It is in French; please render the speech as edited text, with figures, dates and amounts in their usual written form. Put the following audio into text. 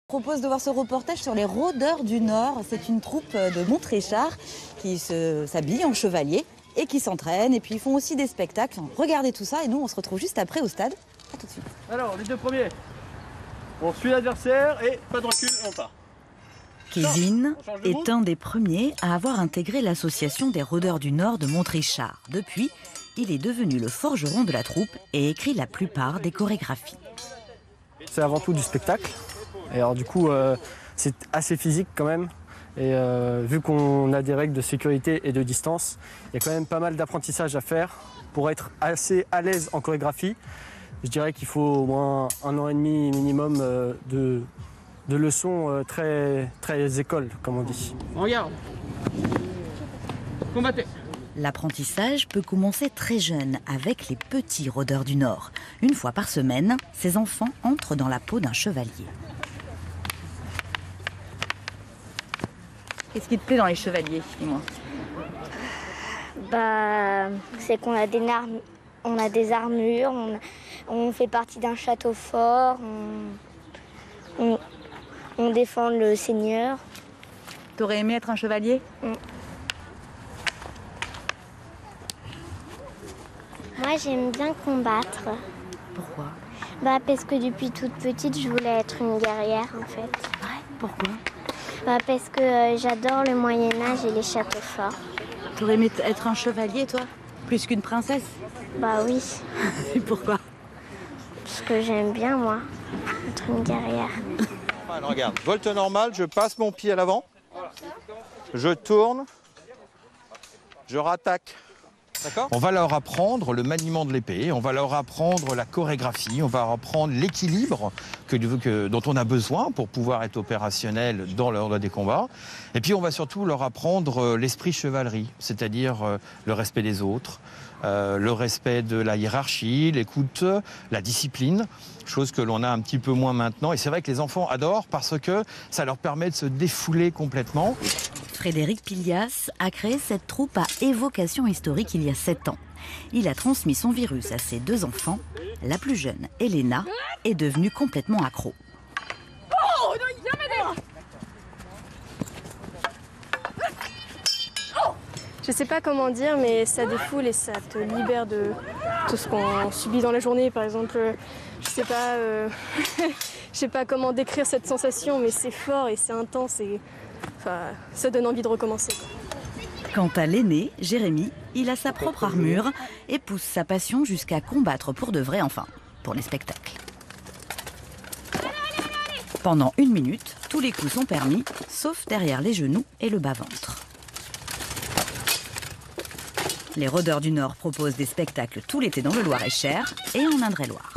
Je propose de voir ce reportage sur les rôdeurs du Nord. C'est une troupe de Montréchard qui s'habille en chevalier et qui s'entraînent. Et puis ils font aussi des spectacles. Regardez tout ça et nous on se retrouve juste après au stade. A tout de suite. Alors les deux premiers, on suit l'adversaire et pas de recul et on part. Kevin est un des premiers à avoir intégré l'association des rôdeurs du Nord de Montréchard. Depuis, il est devenu le forgeron de la troupe et écrit la plupart des chorégraphies. C'est avant tout du spectacle. Et alors du coup, c'est assez physique quand même. Et vu qu'on a des règles de sécurité et de distance, il y a quand même pas mal d'apprentissage à faire pour être assez à l'aise en chorégraphie. Je dirais qu'il faut au moins 1 an et demi minimum de leçons très école, comme on dit. Regarde. Combattez. L'apprentissage peut commencer très jeune avec les petits rôdeurs du Nord. Une fois par semaine, ces enfants entrent dans la peau d'un chevalier. Qu'est-ce qui te plaît dans les chevaliers, dis-moi? C'est qu'on a des armures, on fait partie d'un château fort, on défend le seigneur. T'aurais aimé être un chevalier? Moi, j'aime bien combattre. Pourquoi? Parce que depuis toute petite, je voulais être une guerrière, en fait. Ouais, pourquoi? Parce que j'adore le Moyen-Âge et les châteaux forts. T'aurais aimé être un chevalier, toi? Plus qu'une princesse? Oui. Et pourquoi? Parce que j'aime bien, moi, être une guerrière. Alors, regarde, volte normale, je passe mon pied à l'avant, je tourne, je rattaque. On va leur apprendre le maniement de l'épée, on va leur apprendre la chorégraphie, on va leur apprendre l'équilibre dont on a besoin pour pouvoir être opérationnel dans l'ordre des combats. Et puis on va surtout leur apprendre l'esprit chevalerie, c'est-à-dire le respect des autres, le respect de la hiérarchie, l'écoute, la discipline, chose que l'on a un petit peu moins maintenant. Et c'est vrai que les enfants adorent parce que ça leur permet de se défouler complètement. Frédéric Pilias a créé cette troupe à évocation historique il y a 7 ans. Il a transmis son virus à ses 2 enfants. La plus jeune, Elena, est devenue complètement accro. Je sais pas comment dire, mais ça défoule et ça te libère de tout ce qu'on subit dans la journée. Par exemple, je sais pas comment décrire cette sensation, mais c'est fort et c'est intense et ça donne envie de recommencer. Quant à l'aîné, Jérémy, il a sa propre armure et pousse sa passion jusqu'à combattre pour de vrai, enfin, pour les spectacles. Pendant 1 minute, tous les coups sont permis, sauf derrière les genoux et le bas-ventre. Les rôdeurs du Nord proposent des spectacles tout l'été dans le Loir-et-Cher et en Indre-et-Loire.